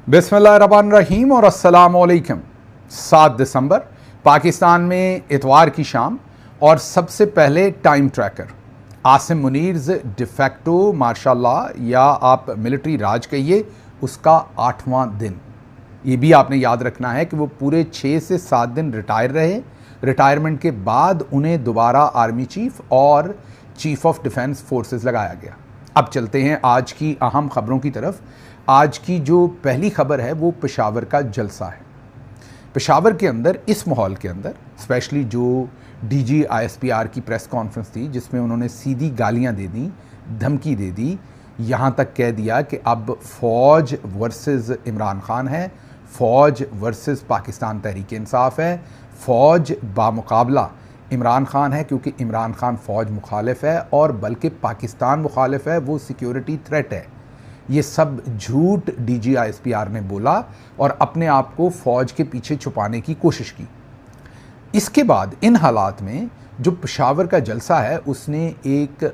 बिस्मिल्लाहिर्रहमानिर्रहीम और अस्सलामुअलैकुम। 7 दिसंबर पाकिस्तान में इतवार की शाम और सबसे पहले टाइम ट्रैकर आसिम मुनीर्स डिफेक्टो मार्शाल्लाह या आप मिलिट्री राज कहिए उसका 8वां दिन। ये भी आपने याद रखना है कि वो पूरे 6 से 7 दिन रिटायर रहे। रिटायरमेंट के बाद उन्हें दोबारा आर्मी चीफ और चीफ ऑफ डिफेंस फोर्सेस लगाया गया। अब चलते हैं आज की अहम खबरों की तरफ। आज की जो पहली खबर है वो पेशावर का जलसा है। पेशावर के अंदर इस माहौल के अंदर स्पेशली जो डीजी आईएसपीआर की प्रेस कॉन्फ्रेंस थी जिसमें उन्होंने सीधी गालियां दे दी, धमकी दे दी, यहाँ तक कह दिया कि अब फ़ौज वर्सेस इमरान खान है, फ़ौज वर्सेस पाकिस्तान तहरीक इंसाफ है, फ़ौज बामुकाबला इमरान खान है क्योंकि इमरान खान फ़ौज मुखालिफ है और बल्कि पाकिस्तान मुखालिफ है, वो सिक्योरिटी थ्रेट है। ये सब झूठ डीजी आईएसपीआर ने बोला और अपने आप को फ़ौज के पीछे छुपाने की कोशिश की। इसके बाद इन हालात में जो पेशावर का जलसा है उसने एक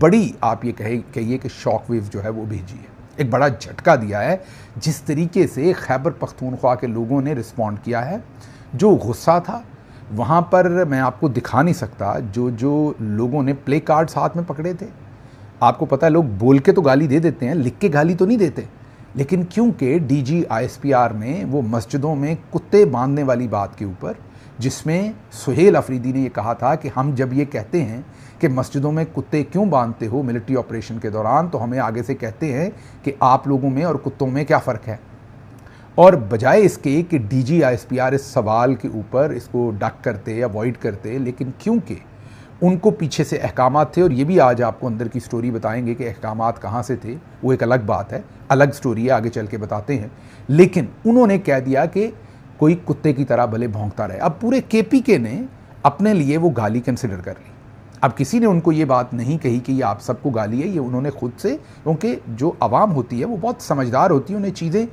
बड़ी आप ये कहिए कि शॉक वेव जो है वो भेजी है, एक बड़ा झटका दिया है। जिस तरीके से खैबर पख्तूनख्वा के लोगों ने रिस्पॉन्ड किया है, जो गुस्सा था वहाँ पर मैं आपको दिखा नहीं सकता। जो लोगों ने प्ले कार्ड्स हाथ में पकड़े थे, आपको पता है लोग बोल के तो गाली दे देते हैं, लिख के गाली तो नहीं देते, लेकिन क्योंकि डीजी आईएसपीआर ने वो मस्जिदों में कुत्ते बांधने वाली बात के ऊपर, जिसमें सुहेल अफरीदी ने ये कहा था कि हम जब ये कहते हैं कि मस्जिदों में कुत्ते क्यों बांधते हो मिलिट्री ऑपरेशन के दौरान, तो हमें आगे से कहते हैं कि आप लोगों में और कुत्तों में क्या फ़र्क है। और बजाय इसके कि डीजी आईएसपीआर इस सवाल के ऊपर इसको डक करते, अवॉइड करते, लेकिन क्योंकि उनको पीछे से अहकामात थे, और ये भी आज आपको अंदर की स्टोरी बताएंगे कि अहकामात कहाँ से थे, वो एक अलग बात है, अलग स्टोरी है, आगे चल के बताते हैं। लेकिन उन्होंने कह दिया कि कोई कुत्ते की तरह भले भौंकता रहे। अब पूरे केपीके ने अपने लिए वो गाली कंसिडर कर ली। अब किसी ने उनको ये बात नहीं कही कि ये आप सबको गाली है, ये उन्होंने खुद से, क्योंकि जो आवाम होती है वो बहुत समझदार होती है, उन्हें चीज़ें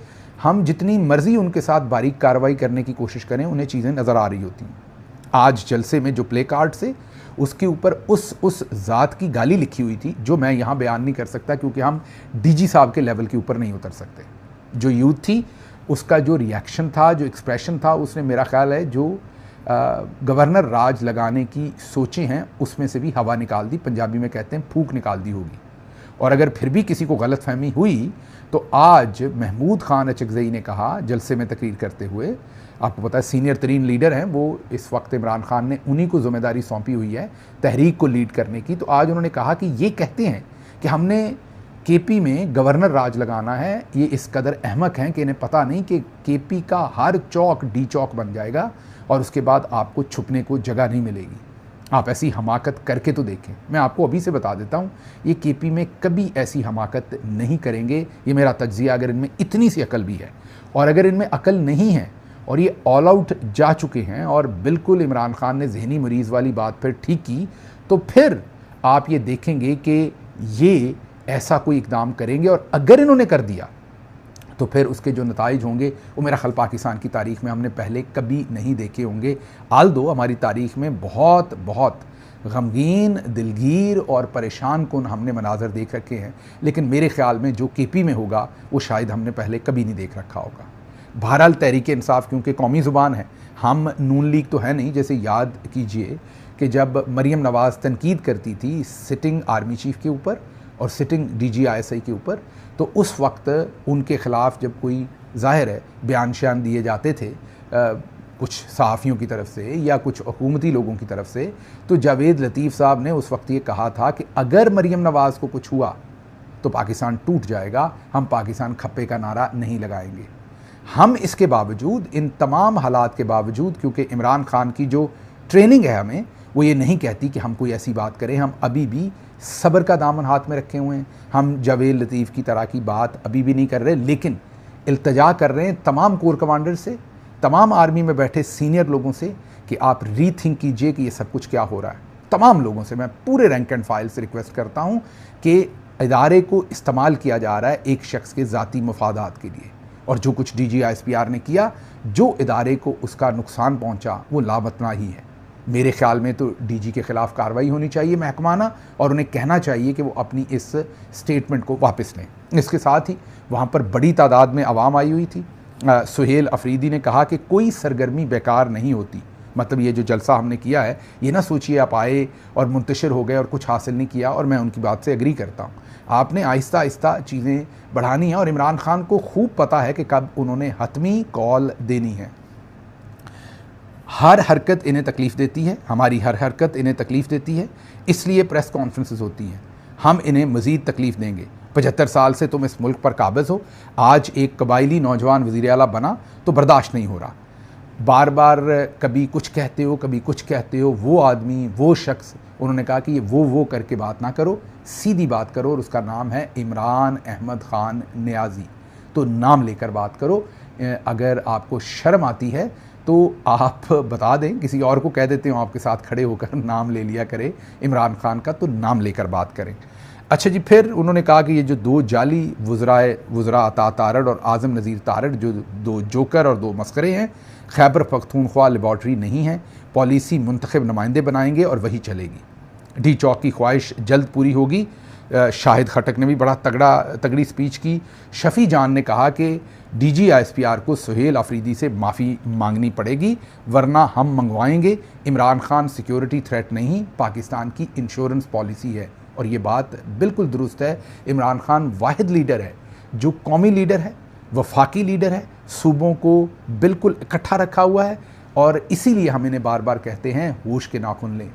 हम जितनी मर्जी उनके साथ बारीक कार्रवाई करने की कोशिश करें उन्हें चीज़ें नज़र आ रही होती हैं। आज जलसे में जो प्ले कार्ड से उसके ऊपर उस ज़ात की गाली लिखी हुई थी जो मैं यहाँ बयान नहीं कर सकता क्योंकि हम डीजी साहब के लेवल के ऊपर नहीं उतर सकते। जो यूथ थी उसका जो रिएक्शन था, जो एक्सप्रेशन था, उसने मेरा ख्याल है जो गवर्नर राज लगाने की सोचें हैं उसमें से भी हवा निकाल दी, पंजाबी में कहते हैं फूंक निकाल दी होगी। और अगर फिर भी किसी को गलतफहमी हुई तो आज महमूद खान अचकज़ई ने कहा जलसे में तकरीर करते हुए, आपको पता है सीनियर तरीन लीडर हैं वो, इस वक्त इमरान खान ने उन्हीं को ज़िम्मेदारी सौंपी हुई है तहरीक को लीड करने की। तो आज उन्होंने कहा कि ये कहते हैं कि हमने केपी में गवर्नर राज लगाना है, ये इस कदर अहमक हैं कि इन्हें पता नहीं कि केपी का हर चौक डी चौक बन जाएगा और उसके बाद आपको छुपने को जगह नहीं मिलेगी। आप ऐसी हमाकत करके तो देखें। मैं आपको अभी से बता देता हूँ, ये केपी में कभी ऐसी हमाकत नहीं करेंगे, ये मेरा तज्जिया। अगर इनमें इतनी सी अकल भी है और अगर इनमें अकल नहीं है और ये ऑल आउट जा चुके हैं और बिल्कुल इमरान खान ने जहनी मरीज़ वाली बात फिर ठीक की, तो फिर आप ये देखेंगे कि ये ऐसा कोई इकदाम करेंगे और अगर इन्होंने कर दिया तो फिर उसके जो नताइज होंगे वो मेरा ख्याल पाकिस्तान की तारीख़ में हमने पहले कभी नहीं देखे होंगे। आल्दो हमारी तारीख़ में बहुत बहुत गमगीन, दिलगीर और परेशान कुन हमने मनाजर देख रखे हैं, लेकिन मेरे ख़्याल में जो केपी में होगा वो शायद हमने पहले कभी नहीं देख रखा होगा। बहरहाल तहरीक इंसाफ क्योंकि कौमी ज़ुबान है, हम नून लीग तो है नहीं। जैसे याद कीजिए कि जब मरीम नवाज़ तनकीद करती थी सिटिंग आर्मी चीफ़ के ऊपर और सिटिंग डीजी आईएसआई के ऊपर, तो उस वक्त उनके ख़िलाफ़ जब कोई ज़ाहिर है बयान शयान दिए जाते थे कुछ सहाफ़ियों की तरफ से या कुछ हुकूमती लोगों की तरफ से, तो जावेद लतीफ़ साहब ने उस वक्त ये कहा था कि अगर मरीम नवाज़ को कुछ हुआ तो पाकिस्तान टूट जाएगा, हम पाकिस्तान खप्पे का नारा नहीं लगाएंगे। हम इसके बावजूद, इन तमाम हालात के बावजूद, क्योंकि इमरान खान की जो ट्रेनिंग है हमें वो ये नहीं कहती कि हम कोई ऐसी बात करें, हम अभी भी सब्र का दामन हाथ में रखे हुए हैं। हम जावेद लतीफ़ की तरह की बात अभी भी नहीं कर रहे, लेकिन इल्तजा कर रहे हैं तमाम कोर कमांडर से, तमाम आर्मी में बैठे सीनियर लोगों से कि आप रीथिंक कीजिए कि ये सब कुछ क्या हो रहा है। तमाम लोगों से, मैं पूरे रैंक एंड फाइल से रिक्वेस्ट करता हूँ कि इदारे को इस्तेमाल किया जा रहा है एक शख्स के ज़ाती मफादात के लिए, और जो कुछ डीजी आईएसपीआर ने किया, जो इदारे को उसका नुकसान पहुँचा वो लामतनाही है। मेरे ख्याल में तो डीजी के ख़िलाफ़ कार्रवाई होनी चाहिए महकमाना, और उन्हें कहना चाहिए कि वो अपनी इस स्टेटमेंट को वापस लें। इसके साथ ही वहाँ पर बड़ी तादाद में आवाम आई हुई थी। सुहेल अफरीदी ने कहा कि कोई सरगर्मी बेकार नहीं होती, मतलब ये जो जलसा हमने किया है, ये ना सोचिए आप आए और मुंतशिर हो गए और कुछ हासिल नहीं किया, और मैं उनकी बात से एग्री करता हूँ। आपने आहिस्ता आहिस्ता चीज़ें बढ़ानी है, और इमरान खान को खूब पता है कि कब उन्होंने हतमी कॉल देनी है। हर हरकत इन्हें तकलीफ़ देती है, हमारी हर हरकत इन्हें तकलीफ़ देती है, इसलिए प्रेस कॉन्फ्रेंसेस होती हैं। हम इन्हें मज़ीद तकलीफ़ देंगे। 75 साल से तुम इस मुल्क पर काबिज़ हो, आज एक कबायली नौजवान वज़ीर आला बना तो बर्दाश्त नहीं हो रहा। बार बार कभी कुछ कहते हो, कभी कुछ कहते हो। वो आदमी, वो शख्स, उन्होंने कहा कि ये वो करके बात ना करो, सीधी बात करो, और उसका नाम है इमरान अहमद ख़ान नियाज़ी। तो नाम लेकर बात करो। अगर आपको शर्म आती है तो आप बता दें, किसी और को कह देते हो आपके साथ खड़े होकर नाम ले लिया करे इमरान खान का, तो नाम लेकर बात करें। अच्छा जी, फिर उन्होंने कहा कि ये जो दो जाली वज़रा अता तारड़ और आज़म नज़ीर तारड़, जो दो जोकर और दो मस्करे हैं, खैबर पख्तूनख्वा लेबॉर्ट्री नहीं है। पॉलिसी मुंतखब नुमाइंदे बनाएंगे और वही चलेगी। डी चौक की ख्वाहिश जल्द पूरी होगी। शाहिद खटक ने भी बड़ा तगड़ी स्पीच की। शफ़ी जान ने कहा कि DGISPR को सुहेल अफरीदी से माफ़ी मांगनी पड़ेगी, वरना हम मंगवाएंगे। इमरान खान सिक्योरिटी थ्रेट नहीं, पाकिस्तान की इंश्योरेंस पॉलिसी है। और ये बात बिल्कुल दुरुस्त है। इमरान खान वाहिद लीडर है जो कौमी लीडर है, वफाकी लीडर है, सूबों को बिल्कुल इकट्ठा रखा हुआ है, और इसीलिए हम इन्हें बार बार कहते हैं होश के नाखून लें,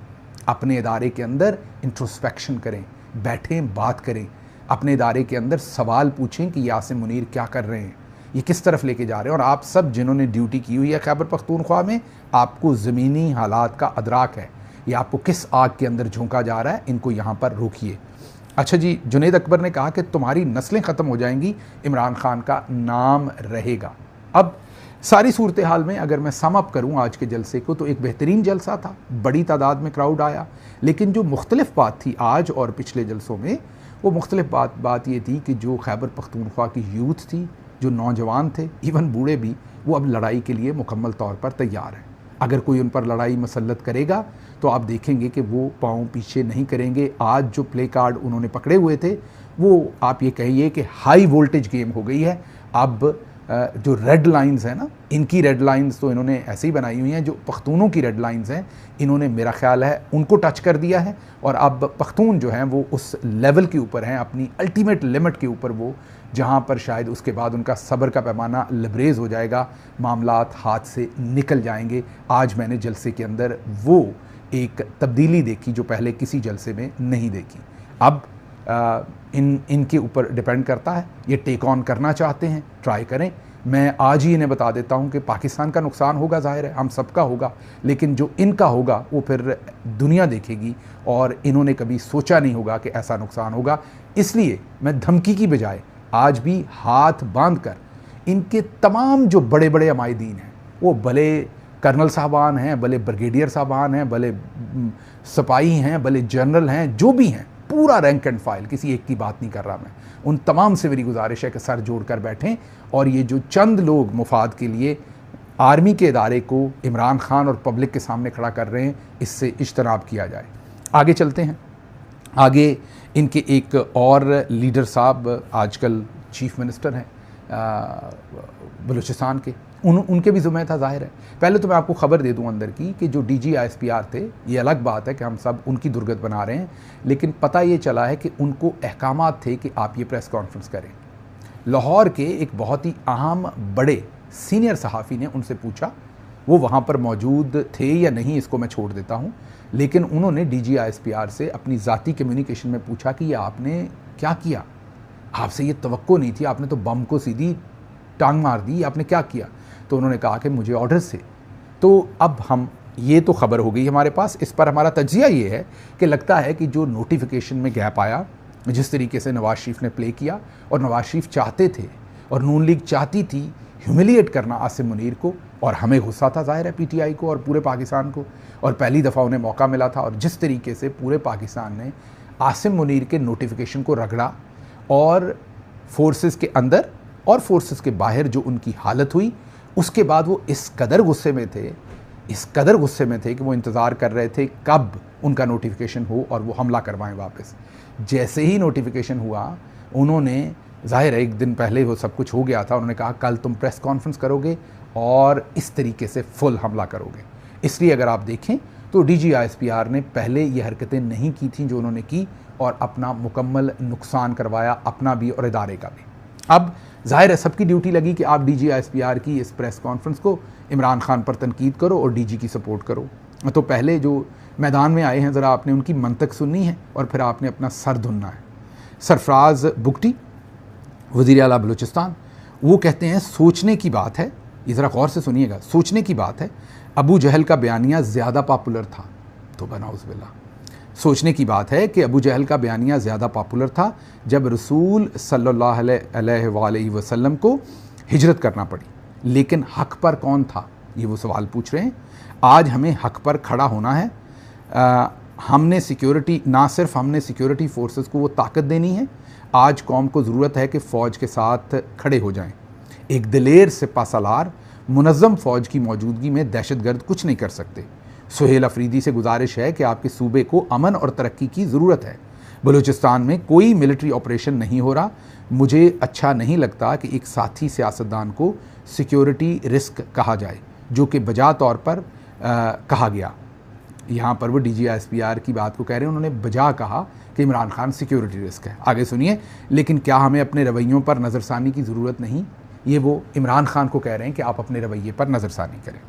अपने इदारे के अंदर इंट्रोस्पेक्शन करें, बैठें, बात करें, अपने इदारे के अंदर सवाल पूछें कि यासिम मुनीर क्या कर रहे हैं, ये किस तरफ लेके जा रहे हैं। और आप सब जिन्होंने ड्यूटी की हुई है खैबर पख्तूनख्वा में, आपको ज़मीनी हालात का अदराक है, ये आपको किस आग के अंदर झोंका जा रहा है, इनको यहाँ पर रोकिए। अच्छा जी, जुनैद अकबर ने कहा कि तुम्हारी नस्लें ख़त्म हो जाएंगी, इमरान खान का नाम रहेगा। अब सारी सूरत हाल में अगर मैं सम अप करूँ आज के जलसे को, तो एक बेहतरीन जलसा था, बड़ी तादाद में क्राउड आया, लेकिन जो मुख्तलिफ बात थी आज और पिछले जलसों में, वो मुख्तलिफ बात ये थी कि जो खैबर पख्तूनख्वा की यूथ थी, जो नौजवान थे, इवन बूढ़े भी, वो अब लड़ाई के लिए मुकम्मल तौर पर तैयार हैं। अगर कोई उन पर लड़ाई मसल्लत करेगा तो आप देखेंगे कि वो पाँव पीछे नहीं करेंगे। आज जो प्ले कार्ड उन्होंने पकड़े हुए थे, वो आप ये कहिए कि हाई वोल्टेज गेम हो गई है। अब जो रेड लाइंस हैं ना, इनकी रेड लाइंस तो इन्होंने ऐसे ही बनाई हुई हैं, जो पख्तूनों की रेड लाइंस हैं, इन्होंने मेरा ख्याल है उनको टच कर दिया है। और अब पख्तून जो हैं वो उस लेवल के ऊपर हैं, अपनी अल्टीमेट लिमिट के ऊपर, वो जहाँ पर शायद उसके बाद उनका सब्र का पैमाना लबरेज हो जाएगा, मामलात हाथ से निकल जाएंगे। आज मैंने जलसे के अंदर वो एक तब्दीली देखी जो पहले किसी जलसे में नहीं देखी। अब इनके ऊपर डिपेंड करता है, ये टेक ऑन करना चाहते हैं, ट्राई करें। मैं आज ही इन्हें बता देता हूं कि पाकिस्तान का नुकसान होगा, जाहिर है हम सबका होगा, लेकिन जो इनका होगा वो फिर दुनिया देखेगी, और इन्होंने कभी सोचा नहीं होगा कि ऐसा नुकसान होगा। इसलिए मैं धमकी की बजाय आज भी हाथ बांध कर इनके तमाम जो बड़े बड़े अमायदीन हैं, वो भले कर्नल साहबान हैं, भले ब्रिगेडियर साहबान हैं, भले सिपाही हैं, भले जनरल हैं, जो भी हैं, पूरा रैंक एंड फाइल, किसी एक की बात नहीं कर रहा मैं, उन तमाम से मेरी गुजारिश है कि सर जोड़कर बैठें, और ये जो चंद लोग मुफाद के लिए आर्मी के इदारे को इमरान खान और पब्लिक के सामने खड़ा कर रहे हैं, इससे इज्तनाब किया जाए। आगे चलते हैं। आगे इनके एक और लीडर साहब आजकल चीफ मिनिस्टर हैं बलूचिस्तान के, उनके भी ज़िम्मे था, जाहिर है। पहले तो मैं आपको ख़बर दे दूं अंदर की कि जो DGISPR थे, ये अलग बात है कि हम सब उनकी दुर्गत बना रहे हैं, लेकिन पता ये चला है कि उनको अहकामात थे कि आप ये प्रेस कॉन्फ्रेंस करें। लाहौर के एक बहुत ही अहम बड़े सीनियर सहाफ़ी ने उनसे पूछा, वो वहाँ पर मौजूद थे या नहीं इसको मैं छोड़ देता हूँ, लेकिन उन्होंने DGISPR से अपनी ज़ाती कम्युनिकेशन में पूछा कि ये आपने क्या किया, आपसे ये तवक्को नहीं थी, आपने तो बम को सीधी टांग मार दी, आपने क्या किया। तो उन्होंने कहा कि मुझे ऑर्डर्स थे। तो अब हम, ये तो ख़बर हो गई हमारे पास, इस पर हमारा तज्जिया ये है कि लगता है कि जो नोटिफिकेशन में गैप आया, जिस तरीके से नवाज़ शरीफ ने प्ले किया, और नवाज़ शरीफ चाहते थे और नून लीग चाहती थी ह्यूमिलिएट करना आसिम मुनीर को, और हमें गुस्सा था जाहिर है PTI को और पूरे पाकिस्तान को, और पहली दफ़ा उन्हें मौका मिला था, और जिस तरीके से पूरे पाकिस्तान ने आसिम मुनीर के नोटिफिकेशन को रगड़ा, और फोर्सेस के अंदर और फोर्सेस के बाहर जो उनकी हालत हुई, उसके बाद वो इस कदर गुस्से में थे इस कदर गुस्से में थे कि वो इंतज़ार कर रहे थे कब उनका नोटिफिकेशन हो और वो हमला करवाएं वापस। जैसे ही नोटिफिकेशन हुआ, उन्होंने, ज़ाहिर है एक दिन पहले वो सब कुछ हो गया था, उन्होंने कहा कल तुम प्रेस कॉन्फ्रेंस करोगे और इस तरीके से फुल हमला करोगे। इसलिए अगर आप देखें तो DGISPR ने पहले ये हरकतें नहीं की थी जो उन्होंने की, और अपना मुकम्मल नुकसान करवाया, अपना भी और इदारे का भी। अब ज़ाहिर है सबकी ड्यूटी लगी कि आप DGISPR की इस प्रेस कॉन्फ्रेंस को इमरान खान पर तनकीद करो और DG की सपोर्ट करो। तो पहले जो मैदान में आए हैं, ज़रा आपने उनकी मंतक सुननी है और फिर आपने अपना सर धुनना है। सरफराज बुगटी, वज़ीर आला बलूचिस्तान, वो कहते हैं सोचने की बात है, ये ज़रा गौर से सुनिएगा, सोचने की बात है अबू जहल का बयानिया ज़्यादा पॉपुलर था। तो बनाउज़बिल्लाह, सोचने की बात है कि अबू जहल का बयानिया ज़्यादा पॉपुलर था जब रसूल सल्लल्लाहु अलैहि वसल्लम को हिजरत करना पड़ी, लेकिन हक़ पर कौन था, ये वो सवाल पूछ रहे हैं। आज हमें हक़ पर खड़ा होना है। हमने सिक्योरिटी, ना सिर्फ हमने सिक्योरिटी फोर्सेस को वो ताकत देनी है, आज कौम को ज़रूरत है कि फ़ौज के साथ खड़े हो जाएं। एक दिलेर सिपा सालार मुनज़्ज़म फ़ौज की मौजूदगी में दहशतगर्द कुछ नहीं कर सकते। सुहेल अफरीदी से गुजारिश है कि आपके सूबे को अमन और तरक्की की ज़रूरत है। बलूचिस्तान में कोई मिलिट्री ऑपरेशन नहीं हो रहा। मुझे अच्छा नहीं लगता कि एक साथी सियासतदान को सिक्योरिटी रिस्क कहा जाए, जो कि बजा तौर पर कहा गया। यहाँ पर वो DGISPR की बात को कह रहे हैं, उन्होंने बजा कहा कि इमरान खान सिक्योरिटी रिस्क है। आगे सुनिए, लेकिन क्या हमें अपने रवैयों पर नज़रसानी की ज़रूरत नहीं? ये वो इमरान खान को कह रहे हैं कि आप अपने रवैये पर नज़रसानी करें।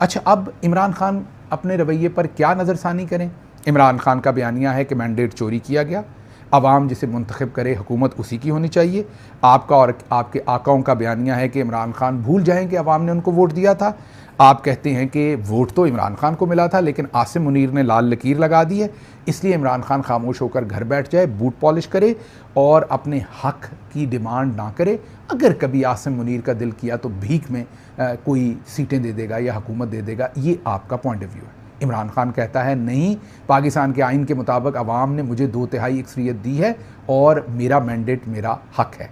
अच्छा, अब इमरान खान अपने रवैये पर क्या नज़रसानी करें? इमरान खान का बयानिया है कि मैंडेट चोरी किया गया, अवाम जिसे मुंतखब करे हुकूमत उसी की होनी चाहिए। आपका और आपके आकाओं का बयानिया है कि इमरान खान भूल जाएं कि अवाम ने उनको वोट दिया था। आप कहते हैं कि वोट तो इमरान खान को मिला था, लेकिन आसिम मुनीर ने लाल लकीर लगा दी है, इसलिए इमरान खान खामोश होकर घर बैठ जाए, बूट पॉलिश करे और अपने हक की डिमांड ना करे। अगर कभी आसिम मुनीर का दिल किया तो भीख में कोई सीटें दे देगा या हुकूमत दे देगा। ये आपका पॉइंट ऑफ व्यू है। इमरान खान कहता है नहीं, पाकिस्तान के आइन के मुताबिक अवाम ने मुझे 2/3 अक्सरियत दी है और मेरा मैंडेट मेरा हक है।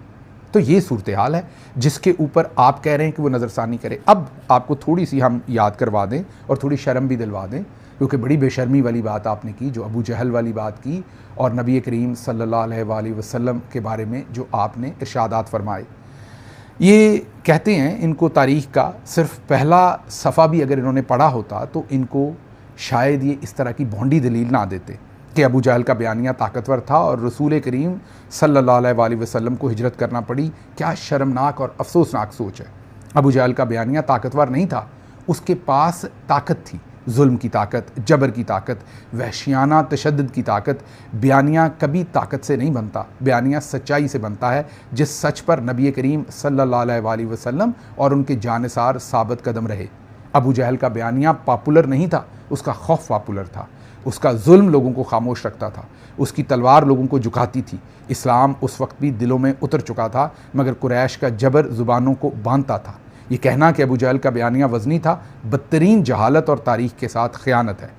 तो ये सूरत हाल है जिसके ऊपर आप कह रहे हैं कि वो नज़रसानी करे। अब आपको थोड़ी सी हम याद करवा दें और थोड़ी शर्म भी दिलवा दें, क्योंकि बड़ी बेशर्मी वाली बात आपने की, जो अबू जहल वाली बात की और नबी करीम सल्लल्लाहु अलैहि वसल्लम के बारे में जो आपने इरशादात फरमाए। ये कहते हैं, इनको तारीख़ का सिर्फ पहला सफ़ा भी अगर इन्होंने पढ़ा होता तो इनको शायद ये इस तरह की भोंडी दलील ना देते कि अबू जहल का बयानिया ताकतवर था और रसूल करीम सल्लल्लाहु अलैहि वसल्लम को हिजरत करना पड़ी। क्या शर्मनाक और अफसोसनाक सोच है। अबू जहल का बयानिया ताकतवर नहीं था, उसके पास ताकत थी, जुल्म की ताकत, जबर की ताकत, वहशियाना तशद्दुद की ताकत। बयानिया कभी ताकत से नहीं बनता, बयानिया सच्चाई से बनता है, जिस सच पर नबी करीम सल्लल्लाहु अलैहि वसल्लम और उनके जानसार साबित कदम रहे। अबू जहल का बयानिया पॉपुलर नहीं था, उसका खौफ पॉपुलर था, उसका जुल्म लोगों को खामोश रखता था, उसकी तलवार लोगों को झुकाती थी। इस्लाम उस वक्त भी दिलों में उतर चुका था, मगर कुरैश का जबर ज़ुबानों को बांधता था। ये कहना कि अबू जहल का बयानिया वज़नी था, बदतरीन जहालत और तारीख़ के साथ ख़यानत है।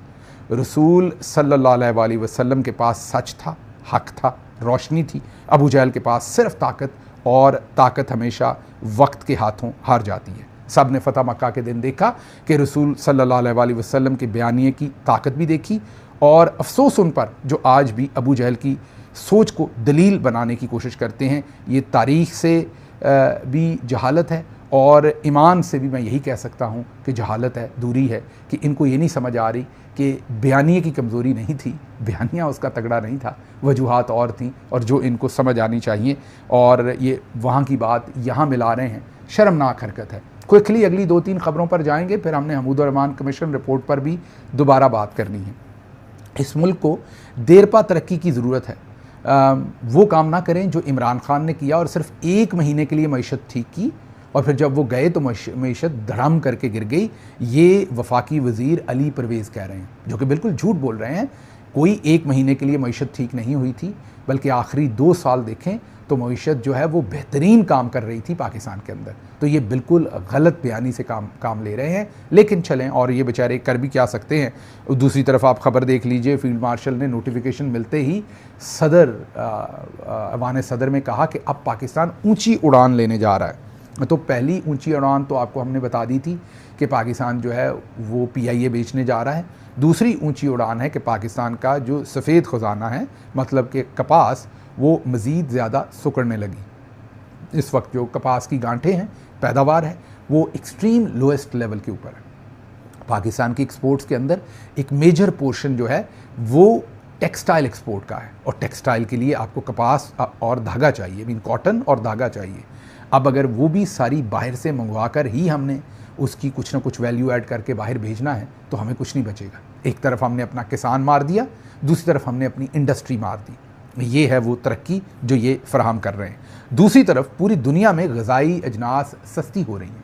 रसूल सल्लल्लाहु अलैहि वसल्लम के पास सच था, हक़ था, रोशनी थी। अबू जहल के पास सिर्फ ताकत, और ताकत हमेशा वक्त के हाथों हार जाती है। सब ने फ़तह मक्का के दिन देखा कि रसूल सल्लल्लाहु अलैहि वसल्लम के बयानिए की ताकत भी देखी, और अफसोस उन पर जो आज भी अबू जहल की सोच को दलील बनाने की कोशिश करते हैं। ये तारीख़ से भी जहालत है और ईमान से भी मैं यही कह सकता हूँ कि जहालत है, दूरी है, कि इनको ये नहीं समझ आ रही कि बयानिए की कमज़ोरी नहीं थी, बयानिया उसका तगड़ा नहीं था, वजूहात और थी और जो इनको समझ आनी चाहिए, और ये वहाँ की बात यहाँ मिला रहे हैं। शर्मनाक हरकत है। क्विकली अगली 2-3 ख़बरों पर जाएंगे, फिर हमने महमूद रहमान कमीशन रिपोर्ट पर भी दोबारा बात करनी है। इस मुल्क को देरपा तरक्की की ज़रूरत है। वो काम ना करें जो इमरान खान ने किया और सिर्फ 1 महीने के लिए मईशत ठीक की और फिर जब वो गए तो मईशत धड़ाम करके गिर गई। ये वफाकी वज़ीर अली परवेज़ कह रहे हैं, जो कि बिल्कुल झूठ बोल रहे हैं। कोई 1 महीने के लिए मईशत ठीक नहीं हुई थी, बल्कि आखिरी 2 साल देखें तो मईशत जो है वो बेहतरीन काम कर रही थी पाकिस्तान के अंदर। तो ये बिल्कुल गलत बयानी से काम ले रहे हैं, लेकिन चलें, और ये बेचारे कर भी क्या सकते हैं। दूसरी तरफ आप ख़बर देख लीजिए, फील्ड मार्शल ने नोटिफिकेशन मिलते ही ऐवान सदर में कहा कि अब पाकिस्तान ऊंची उड़ान लेने जा रहा है। तो पहली ऊंची उड़ान तो आपको हमने बता दी थी कि पाकिस्तान जो है वो PIA बेचने जा रहा है। दूसरी ऊंची उड़ान है कि पाकिस्तान का जो सफ़ेद ख़जाना है, मतलब कि कपास, वो मज़ीद ज़्यादा सुकड़ने लगी। इस वक्त जो कपास की गांठें हैं, पैदावार है, वो एक्सट्रीम लोएस्ट लेवल के ऊपर है। पाकिस्तान की एक्सपोर्ट्स के अंदर एक मेजर पोर्शन जो है वो टेक्सटाइल एक्सपोर्ट का है, और टेक्सटाइल के लिए आपको कपास और धागा चाहिए, मीन कॉटन और धागा चाहिए। अब अगर वो भी सारी बाहर से मंगवा कर ही हमने उसकी कुछ ना कुछ वैल्यू ऐड करके बाहर भेजना है तो हमें कुछ नहीं बचेगा। एक तरफ हमने अपना किसान मार दिया, दूसरी तरफ हमने अपनी इंडस्ट्री मार दी। ये है वो तरक्की जो ये फराहम कर रहे हैं। दूसरी तरफ पूरी दुनिया में ग़िज़ाई अजनास सस्ती हो रही हैं।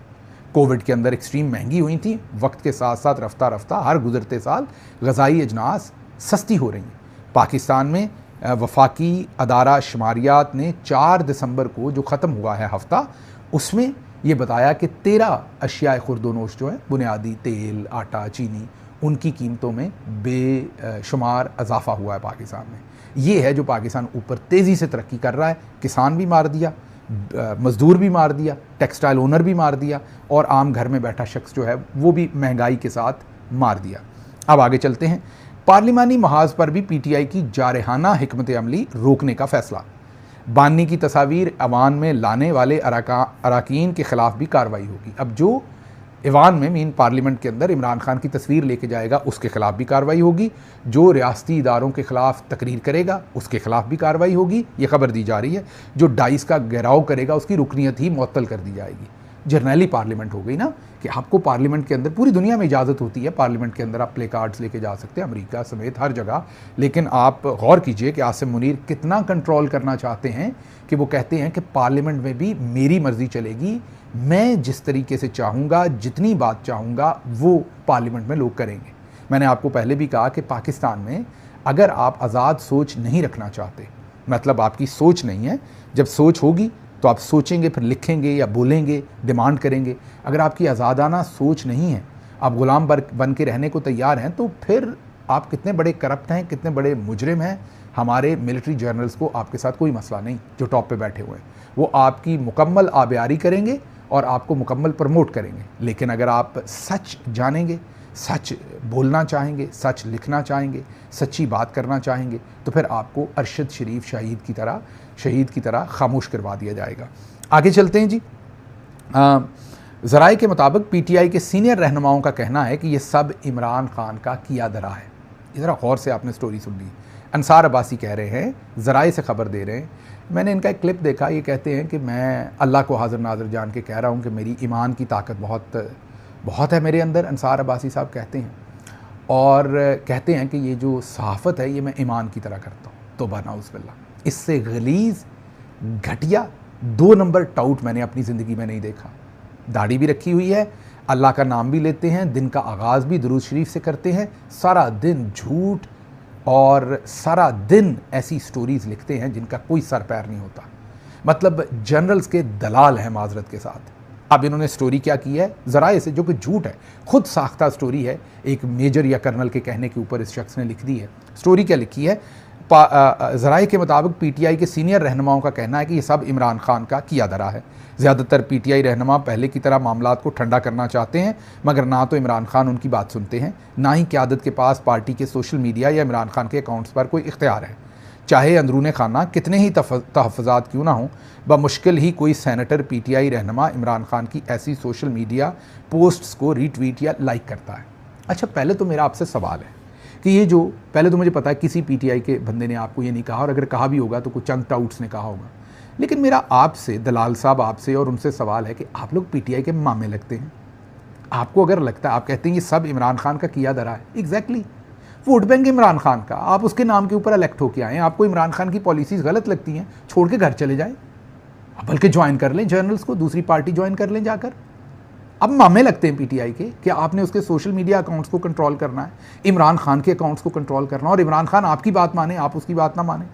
कोविड के अंदर एक्सट्रीम महंगी हुई थी, वक्त के साथ साथ रफ्ता रफ्ता हर गुज़रते साल ग़िज़ाई अजनास सस्ती हो रही हैं। पाकिस्तान में वफाकी अदारा शुमारियात ने 4 दिसंबर को जो ख़त्म हुआ है हफ़्ता, उसमें ये बताया कि 13 अशियाए खुर्दोनोश जो है, बुनियादी तेल, आटा, चीनी, उनकी कीमतों में बेशुमार इजाफा हुआ है पाकिस्तान में। ये है जो पाकिस्तान ऊपर तेज़ी से तरक्की कर रहा है। किसान भी मार दिया, मज़दूर भी मार दिया, टेक्सटाइल ओनर भी मार दिया, और आम घर में बैठा शख्स जो है वो भी महंगाई के साथ मार दिया। अब आगे चलते हैं। पार्लिमानी महाज पर भी PTI की जारहाना हिकमत अमली रोकने का फैसला। बानी की तस्वीर अवान में लाने वाले अराकीन के ख़िलाफ़ भी कार्रवाई होगी। अब जो ईवान में, मीन पार्लियामेंट के अंदर, इमरान खान की तस्वीर लेके जाएगा उसके ख़िलाफ़ भी कार्रवाई होगी। जो रियासती इदारों के ख़िलाफ़ तकरीर करेगा उसके ख़िलाफ़ भी कार्रवाई होगी, ये खबर दी जा रही है। जो डाइस का घेराव करेगा उसकी रुकनीत ही मुअत्तल कर दी जाएगी। जर्नैली पार्लियामेंट हो गई ना, कि आपको पार्लियामेंट के अंदर, पूरी दुनिया में इजाज़त होती है पार्लियामेंट के अंदर आप प्ले कार्ड्स लेके जा सकते हैं, अमेरिका समेत हर जगह। लेकिन आप गौर कीजिए कि आसिम मुनीर कितना कंट्रोल करना चाहते हैं कि वो कहते हैं कि पार्लियामेंट में भी मेरी मर्ज़ी चलेगी, मैं जिस तरीके से चाहूँगा, जितनी बात चाहूँगा वो पार्लियामेंट में लोग करेंगे। मैंने आपको पहले भी कहा कि पाकिस्तान में अगर आप आज़ाद सोच नहीं रखना चाहते, मतलब आपकी सोच नहीं है, जब सोच होगी तो आप सोचेंगे, फिर लिखेंगे या बोलेंगे, डिमांड करेंगे। अगर आपकी आज़ादाना सोच नहीं है, आप ग़ुलाम बन के रहने को तैयार हैं, तो फिर आप कितने बड़े करप्ट हैं, कितने बड़े मुजरिम हैं। हमारे मिलिट्री जर्नल्स को आपके साथ कोई मसला नहीं, जो टॉप पे बैठे हुए हैं, वो आपकी मुकम्मल आबियारी करेंगे और आपको मुकम्मल प्रमोट करेंगे। लेकिन अगर आप सच जानेंगे, सच बोलना चाहेंगे, सच लिखना चाहेंगे, सच्ची बात करना चाहेंगे, तो फिर आपको अरशद शरीफ शहीद की तरह खामोश करवा दिया जाएगा। आगे चलते हैं जी। ज़राए के मुताबिक PTI के सीनियर रहनुमाओं का कहना है कि ये सब इमरान खान का किया धरा है। ज़रा गौर से आपने स्टोरी सुन ली। अंसार अब्बासी कह रहे हैं, ज़राए से ख़बर दे रहे हैं। मैंने इनका एक क्लिप देखा, ये कहते हैं कि मैं अल्लाह को हाज़िर नाज़िर जान के कह रहा हूँ कि मेरी ईमान की ताकत बहुत है मेरे अंदर, अंसार अब्बासी साहब कहते हैं। और कहते हैं कि ये जो सहाफ़त है ये मैं ईमान की तरह करता हूँ। तौबा नाउज़ बिल्लाह, इससे गलीज़, घटिया, 2 नंबर टाउट मैंने अपनी ज़िंदगी में नहीं देखा। दाढ़ी भी रखी हुई है, अल्लाह का नाम भी लेते हैं, दिन का आगाज़ भी दुरूद शरीफ से करते हैं, सारा दिन झूठ और सारा दिन ऐसी स्टोरीज़ लिखते हैं जिनका कोई सर पैर नहीं होता। मतलब जनरल्स के दलाल हैं माजरत के साथ। अब इन्होंने स्टोरी क्या की है ज़राए से, जो कि झूठ है, खुद साख्ता स्टोरी है, एक मेजर या कर्नल के कहने के ऊपर इस शख्स ने लिख दी है। स्टोरी क्या लिखी है? ज़राए के मुताबिक PTI के सीनियर रहनुमाओं का कहना है कि ये सब इमरान खान का किया धरा है। ज़्यादातर PTI रहनुमा पहले की तरह मामलात को ठंडा करना चाहते हैं, मगर ना तो इमरान खान उनकी बात सुनते हैं, ना ही क़यादत के पास पार्टी के सोशल मीडिया या इमरान खान के अकाउंट्स पर कोई इख्तियार है। चाहे अंदरूने खाना कितने ही तहफ़्फ़ुज़ात क्यों ना हों, बमुश्किल ही कोई सेनेटर PTI रहनुमा इमरान खान की ऐसी सोशल मीडिया पोस्ट्स को रीट्वीट या लाइक करता है। अच्छा, पहले तो मेरा आपसे सवाल है कि ये जो, पहले तो मुझे पता है किसी PTI के बंदे ने आपको ये नहीं कहा, और अगर कहा भी होगा तो कुछ चंद टाउट्स ने कहा होगा। लेकिन मेरा आपसे, दलाल साहब आपसे और उनसे सवाल है कि आप लोग PTI के मामे लगते हैं। आपको अगर लगता है, आप कहते हैं ये सब इमरान खान का किया धरा है, exactly vote bank Imran Khan का, आप उसके नाम के ऊपर इलेक्ट होके आए हैं, आपको इमरान खान की पॉलिसीज़ गलत लगती हैं, छोड़ के घर चले जाएं, बल्कि ज्वाइन कर लें जर्नल्स को, दूसरी पार्टी ज्वाइन कर लें जाकर। अब मामे लगते हैं PTI के कि आपने उसके सोशल मीडिया अकाउंट्स को कंट्रोल करना है, इमरान खान के अकाउंट्स को कंट्रोल करना, और इमरान खान आपकी बात माने, आप उसकी बात ना माने।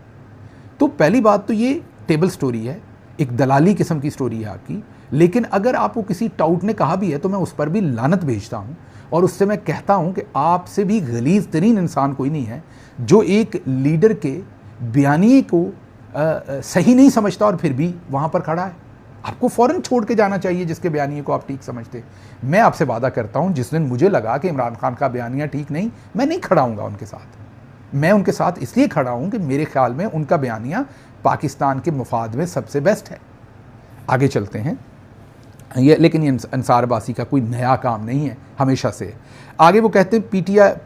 तो पहली बात तो ये टेबल स्टोरी है, एक दलाली किस्म की स्टोरी है आपकी। लेकिन अगर आपको किसी टाउट ने कहा भी है तो मैं उस पर भी लानत भेजता हूँ, और उससे मैं कहता हूँ कि आपसे भी गलीज़ तरीन इंसान कोई नहीं है जो एक लीडर के बयानिए को सही नहीं समझता और फिर भी वहाँ पर खड़ा है। आपको फ़ौरन छोड़ के जाना चाहिए जिसके बयानिए को आप ठीक समझते। मैं आपसे वादा करता हूँ, जिस दिन मुझे लगा कि इमरान खान का बयानिया ठीक नहीं, मैं नहीं खड़ा हूँगा उनके साथ। मैं उनके साथ इसलिए खड़ा हूँ कि मेरे ख्याल में उनका बयानिया पाकिस्तान के मुफाद में सबसे बेस्ट है। आगे चलते हैं। लेकिन ये अंसार अब्बासी का कोई नया काम नहीं है, हमेशा से। आगे वो कहते हैं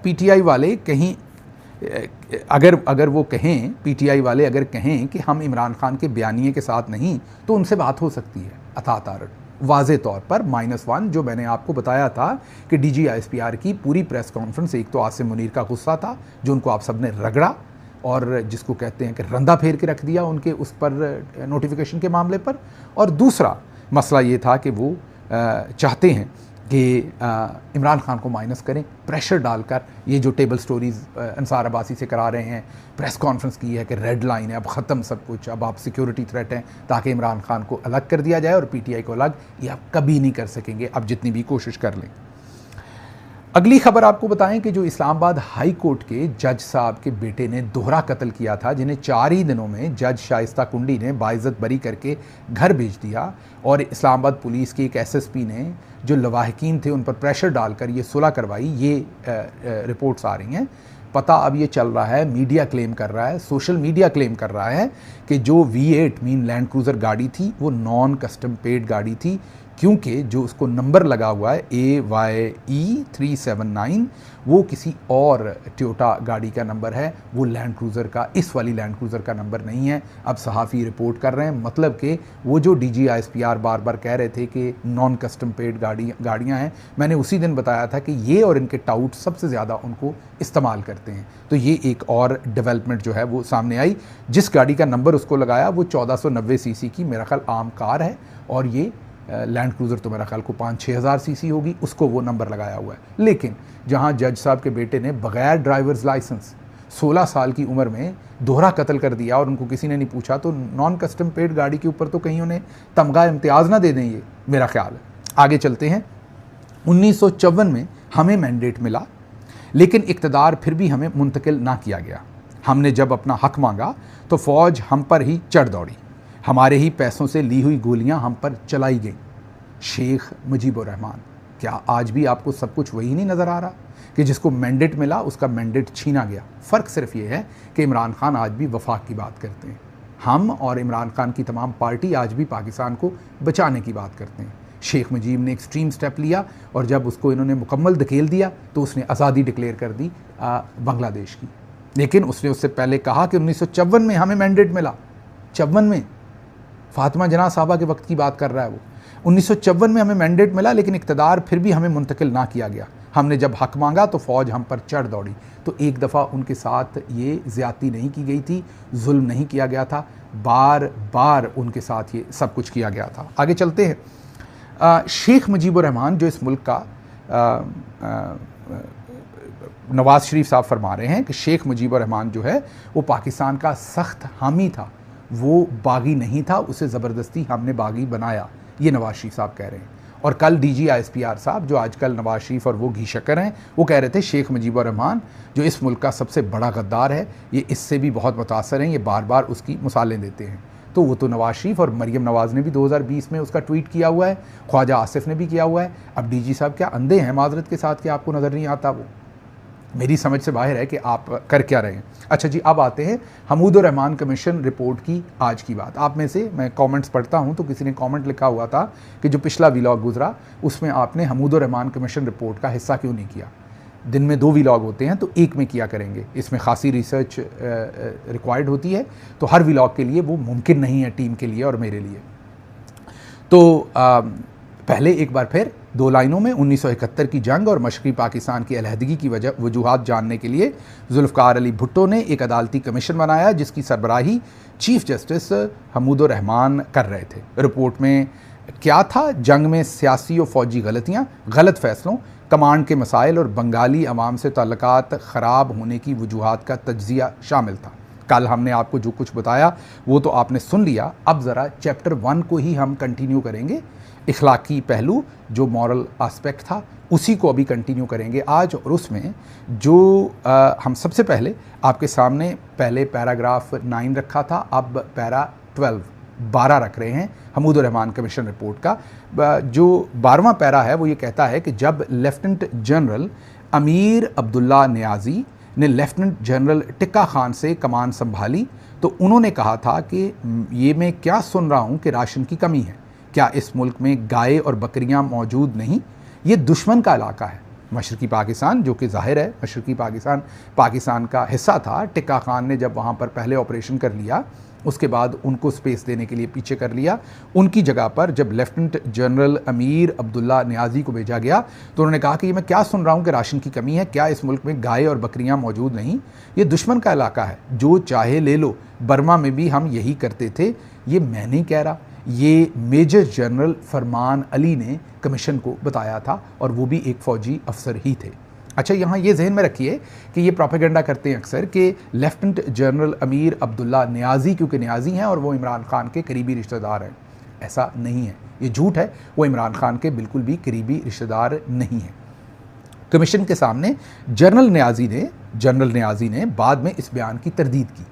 पीटीआई वाले कहीं अगर वो कहें, पीटीआई वाले अगर कहें कि हम इमरान खान के बयानिए के साथ नहीं, तो उनसे बात हो सकती है अथातारन, वाज़े तौर पर -1। जो मैंने आपको बताया था कि DGISPR की पूरी प्रेस कॉन्फ्रेंस, एक तो आसिम मुनीर का गुस्सा था जो उनको आप सब ने रगड़ा और जिसको कहते हैं कि रंदा फेर के रख दिया उनके उस पर नोटिफिकेशन के मामले पर, और दूसरा मसला ये था कि वो चाहते हैं कि इमरान खान को माइनस करें, प्रेशर डालकर। ये जो टेबल स्टोरीज़ अंसार अब्बासी से करा रहे हैं, प्रेस कॉन्फ्रेंस की है कि रेड लाइन है, अब ख़त्म सब कुछ, अब आप सिक्योरिटी थ्रेट हैं, ताकि इमरान खान को अलग कर दिया जाए और PTI को अलग, ये आप कभी नहीं कर सकेंगे, अब जितनी भी कोशिश कर लें। अगली खबर आपको बताएं कि जो इस्लामाबाद हाई कोर्ट के जज साहब के बेटे ने दोहरा कत्ल किया था, जिन्हें 4 ही दिनों में जज शाइस्ता कुंडी ने बाइज्जत बरी करके घर भेज दिया, और इस्लामाबाद पुलिस के एक SSP ने जो लवाहकीन थे उन पर प्रेशर डालकर ये सुलह करवाई, ये रिपोर्ट्स आ रही हैं। पता अब ये चल रहा है, मीडिया क्लेम कर रहा है, सोशल मीडिया क्लेम कर रहा है कि जो V8 मीन लैंड क्रूज़र गाड़ी थी वो नॉन कस्टम पेड गाड़ी थी, क्योंकि जो उसको नंबर लगा हुआ है AYE 379 वो किसी और टोयोटा गाड़ी का नंबर है, वो लैंड क्रूज़र का, इस वाली लैंड क्रूज़र का नंबर नहीं है। अब सहाफ़ी रिपोर्ट कर रहे हैं, मतलब कि वो जो DGISPR बार बार कह रहे थे कि नॉन कस्टम पेड गाड़ियाँ हैं, मैंने उसी दिन बताया था कि ये और इनके टाउट सबसे ज़्यादा उनको इस्तेमाल करते हैं। तो ये एक और डेवलपमेंट जो है वो सामने आई। जिस गाड़ी का नंबर उसको लगाया वो 1490 CC की मेरा ख्याल आम कार है, और ये लैंड क्रूज़र तो मेरा ख्याल को 5-6 हज़ार CC होगी, उसको वो नंबर लगाया हुआ है। लेकिन जहां जज साहब के बेटे ने बग़ैर ड्राइवर्स लाइसेंस 16 साल की उम्र में दोहरा कत्ल कर दिया और उनको किसी ने नहीं पूछा, तो नॉन कस्टम पेड गाड़ी के ऊपर तो कहीं उन्हें तमगा इम्तियाज़ ना दे दें, ये मेरा ख्याल है। आगे चलते हैं। 1954 में हमें मैंडेट मिला, लेकिन इक़्तिदार फिर भी हमें मुंतकिल ना किया गया। हमने जब अपना हक मांगा तो फ़ौज हम पर ही चढ़ दौड़ी, हमारे ही पैसों से ली हुई गोलियां हम पर चलाई गईं। शेख मुजीबुर रहमान। क्या आज भी आपको सब कुछ वही नहीं नज़र आ रहा कि जिसको मैंडेट मिला उसका मैंडेट छीना गया? फ़र्क सिर्फ ये है कि इमरान खान आज भी वफाक की बात करते हैं, हम और इमरान खान की तमाम पार्टी आज भी पाकिस्तान को बचाने की बात करते हैं। शेख मुजीब ने एक्सट्रीम स्टेप लिया और जब उसको इन्होंने मुकम्मल धकेल दिया तो उसने आज़ादी डिक्लेयर कर दी बांग्लादेश की। लेकिन उसने उससे पहले कहा कि 1954 में हमें मैंडेट मिला। 54 में फातिमा जना साहबा के वक्त की बात कर रहा है वो। 1954 में हमें मैंडेट मिला, लेकिन इक़्तिदार फिर भी हमें मुंतकिल ना किया गया। हमने जब हक मांगा तो फ़ौज हम पर चढ़ दौड़ी। तो एक दफ़ा उनके साथ ये ज़्यादती नहीं की गई थी, जुल्म नहीं किया गया था, बार बार उनके साथ ये सब कुछ किया गया था। आगे चलते हैं। शेख मुजीबुर रहमान जो इस मुल्क का नवाज़ शरीफ साहब फरमा रहे हैं कि शेख मुजीबुर रहमान जो है वो पाकिस्तान का सख्त हामी था, वो बागी नहीं था, उसे ज़बरदस्ती हमने बागी बनाया, ये नवाज़ शरीफ साहब कह रहे हैं। और कल DGISPR साहब जो आजकल नवाज़ शरीफ और वो घी शक्कर हैं, वो कह रहे थे शेख मुजीबुर रहमान जो इस मुल्क का सबसे बड़ा गद्दार है, ये इससे भी बहुत मुतासर हैं, ये बार बार उसकी मिसालें देते हैं। तो वो तो नवाज़ शरीफ और मरियम नवाज़ ने भी 2020 में उसका ट्वीट किया हुआ है, ख्वाजा आसिफ ने भी किया हुआ है। अब DG साहब क्या अंधे हैं माजरत के साथ कि आपको नज़र नहीं आता? वो मेरी समझ से बाहर है कि आप कर क्या रहे हैं। अच्छा जी, अब आते हैं हमूदुर रहमान कमीशन रिपोर्ट की आज की बात। आप में से मैं कमेंट्स पढ़ता हूं तो किसी ने कमेंट लिखा हुआ था कि जो पिछला व्लॉग गुजरा उसमें आपने हमूदुर रहमान कमीशन रिपोर्ट का हिस्सा क्यों नहीं किया? दिन में 2 व्लॉग होते हैं तो एक में किया करेंगे, इसमें खासी रिसर्च रिक्वायर्ड होती है, तो हर व्लॉग के लिए वो मुमकिन नहीं है टीम के लिए और मेरे लिए। तो पहले एक बार फिर 2 लाइनों में 1971 की जंग और मशरक़ी पाकिस्तान की अलहदगी की वजूहात जानने के लिए जुल्फ़िकार अली भुट्टो ने एक अदालती कमीशन बनाया जिसकी सरबराही चीफ जस्टिस हमूदुर रहमान कर रहे थे। रिपोर्ट में क्या था? जंग में सियासी और फ़ौजी गलतियाँ, गलत फ़ैसलों, कमांड के मसाइल और बंगाली अवाम से ताल्लुकात ख़राब होने की वजूहात का तज्ज़िया शामिल था। कल हमने आपको जो कुछ बताया वो तो आपने सुन लिया। अब ज़रा चैप्टर 1 को ही हम कंटिन्यू करेंगे। इखलाकी पहलू जो मॉरल एस्पेक्ट था उसी को अभी कंटिन्यू करेंगे आज, और उसमें जो हम सबसे पहले आपके सामने पहले पैराग्राफ 9 रखा था, अब पैरा 12 12 रख रहे हैं हमूदुर रहमान कमीशन रिपोर्ट का। जो 12वां पैरा है वो ये कहता है कि जब lieutenant general Amir Abdullah Niazi ने लेफ्टिनेंट जनरल टिक्का खान से कमान संभाली तो उन्होंने कहा था कि ये मैं क्या सुन रहा हूँ कि राशन की कमी है, क्या इस मुल्क में गाय और बकरियाँ मौजूद नहीं, ये दुश्मन का इलाका है। मशरकी पाकिस्तान, जो कि ज़ाहिर है मशरकी पाकिस्तान का हिस्सा था। टिक्का खान ने जब वहाँ पर पहले ऑपरेशन कर लिया, उसके बाद उनको स्पेस देने के लिए पीछे कर लिया। उनकी जगह पर जब lieutenant general Amir Abdullah Niazi को भेजा गया तो उन्होंने कहा कि ये मैं क्या सुन रहा हूँ कि राशन की कमी है, क्या इस मुल्क में गाय और बकरियाँ मौजूद नहीं, ये दुश्मन का इलाका है, जो चाहे ले लो। बर्मा में भी हम यही करते थे। ये मैं नहीं कह रहा, ये मेजर जनरल फरमान अली ने कमीशन को बताया था, और वो भी एक फ़ौजी अफसर ही थे। अच्छा, यहाँ ये जहन में रखिए कि ये प्रोपेगेंडा करते हैं अक्सर कि lieutenant general Amir Abdullah Niazi क्योंकि नियाज़ी हैं और वो इमरान खान के करीबी रिश्तेदार हैं। ऐसा नहीं है, ये झूठ है। वो इमरान खान के बिल्कुल भी करीबी रिश्तेदार नहीं हैं। कमीशन के सामने जनरल नियाज़ी ने बाद में इस बयान की तरदीद की।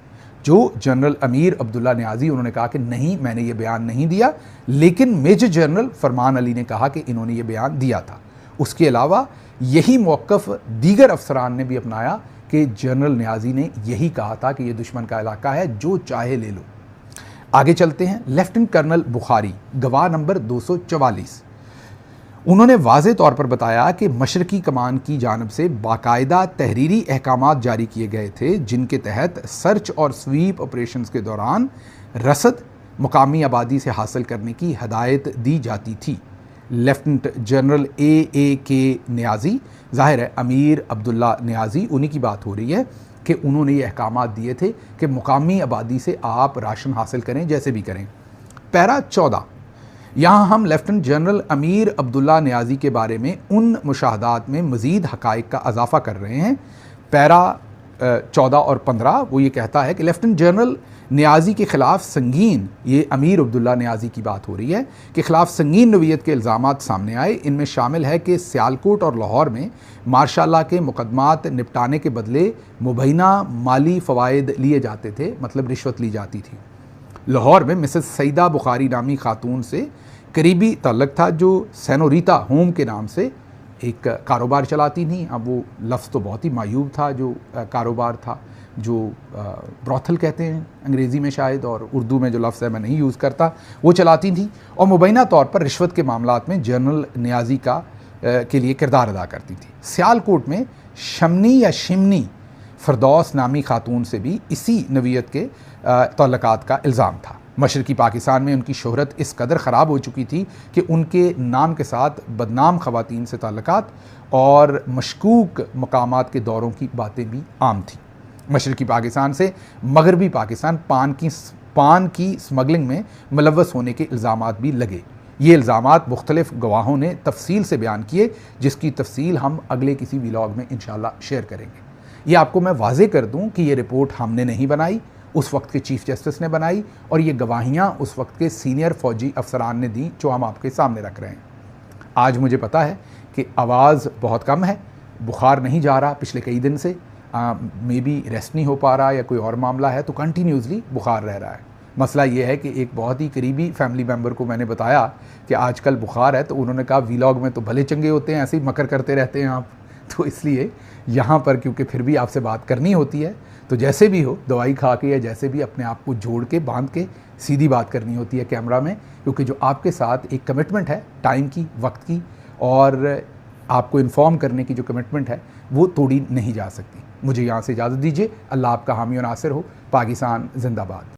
जो जनरल अमीर अब्दुल्ला नियाज़ी, उन्होंने कहा कि नहीं, मैंने ये बयान नहीं दिया, लेकिन मेजर जनरल फरमान अली ने कहा कि इन्होंने ये बयान दिया था। उसके अलावा यही मौक़िफ़ दीगर अफसरान ने भी अपनाया कि जनरल नियाज़ी ने यही कहा था कि ये दुश्मन का इलाका है, जो चाहे ले लो। आगे चलते हैं। लेफ्टिनेंट कर्नल बुखारी, गवाह नंबर 244, उन्होंने वाज़े तौर पर बताया कि मशरकी कमान की जानिब से बाकायदा तहरीरी अहकामात जारी किए गए थे, जिनके तहत सर्च और स्वीप ऑपरेशंस के दौरान रसद मुकामी आबादी से हासिल करने की हदायत दी जाती थी। लेफ्टिनेंट जनरल ए के नियाज़ी, ज़ाहिर है अमीर अब्दुल्ला नियाज़ी, उन्हीं की बात हो रही है कि उन्होंने ये अहकामात दिए थे कि मुकामी आबादी से आप राशन हासिल करें, जैसे भी करें। पैरा 14, यहाँ हम lieutenant general Amir Abdullah Niazi के बारे में उन मुशाहदात में मज़ीद हक़ाइक़ का इजाफ़ा कर रहे हैं। पैरा 14 और 15 वो ये कहता है कि लेफ्टिनेंट जनरल नियाज़ी के ख़िलाफ़ संगीन, ये अमीर अब्दुल्ला नियाज़ी की बात हो रही है, के ख़िलाफ़ संगीन नोयत के इल्ज़ामात सामने आए। इनमें शामिल है कि सियालकोट और लाहौर में मार्शाला के मुकदमात निपटाने के बदले मुबैना माली फ़वाइद लिए जाते थे, मतलब रिश्वत ली जाती थी। लाहौर में मिसेस सईदा बुखारी नामी खातून से करीबी ताल्लुक़ था, जो सेनोरिता होम के नाम से एक कारोबार चलाती थी। अब वो लफ्ज़ तो बहुत ही मायूब था, जो कारोबार था, जो ब्रॉथल कहते हैं अंग्रेज़ी में शायद, और उर्दू में जो लफ्ज़ है मैं नहीं यूज़ करता, वो चलाती थी और मुबैना तौर पर रिश्वत के मामलात में जनरल नियाज़ी के लिए किरदार अदा करती थी। सियालकोट में शमनी या शिमनी फ़रदौस नामी खातून से भी इसी नवीयत के ताल्लुकात का इल्ज़ाम था। मशरकी पाकिस्तान में उनकी शोहरत इस कदर ख़राब हो चुकी थी कि उनके नाम के साथ बदनाम ख़वातीन से ताल्लुकात और मशकूक मकामात के दौरों की बातें भी आम थीं। मशरकी पाकिस्तान से मगरबी पाकिस्तान पान की स्मगलिंग में मुलव्वस होने के इल्ज़ामात भी लगे। ये इल्ज़ामात मुख्तलिफ़ गवाहों ने तफसील से बयान किए, जिसकी तफसील हम अगले किसी व्लॉग में इंशाअल्लाह शेयर करेंगे। ये आपको मैं वाज़े कर दूँ कि ये रिपोर्ट हमने नहीं बनाई, उस वक्त के चीफ़ जस्टिस ने बनाई, और ये गवाहियाँ उस वक्त के सीनियर फ़ौजी अफसरान ने दी, जो हम आपके सामने रख रहे हैं। आज मुझे पता है कि आवाज़ बहुत कम है, बुखार नहीं जा रहा पिछले कई दिन से, मे बी रेस्ट नहीं हो पा रहा या कोई और मामला है, तो कंटिन्यूसली बुखार रह रहा है। मसला ये है कि एक बहुत ही करीबी फैमिली मेम्बर को मैंने बताया कि आजकल बुखार है, तो उन्होंने कहा वीलॉग में तो भले चंगे होते हैं, ऐसे ही मकर करते रहते हैं आप, तो इसलिए यहाँ पर क्योंकि फिर भी आपसे बात करनी होती है, तो जैसे भी हो दवाई खा के या जैसे भी अपने आप को जोड़ के बांध के सीधी बात करनी होती है कैमरा में, क्योंकि जो आपके साथ एक कमिटमेंट है टाइम की, वक्त की, और आपको इन्फॉर्म करने की जो कमिटमेंट है वो तोड़ी नहीं जा सकती। मुझे यहाँ से इजाज़त दीजिए। अल्लाह आपका हामी और नासिर हो। पाकिस्तान जिंदाबाद।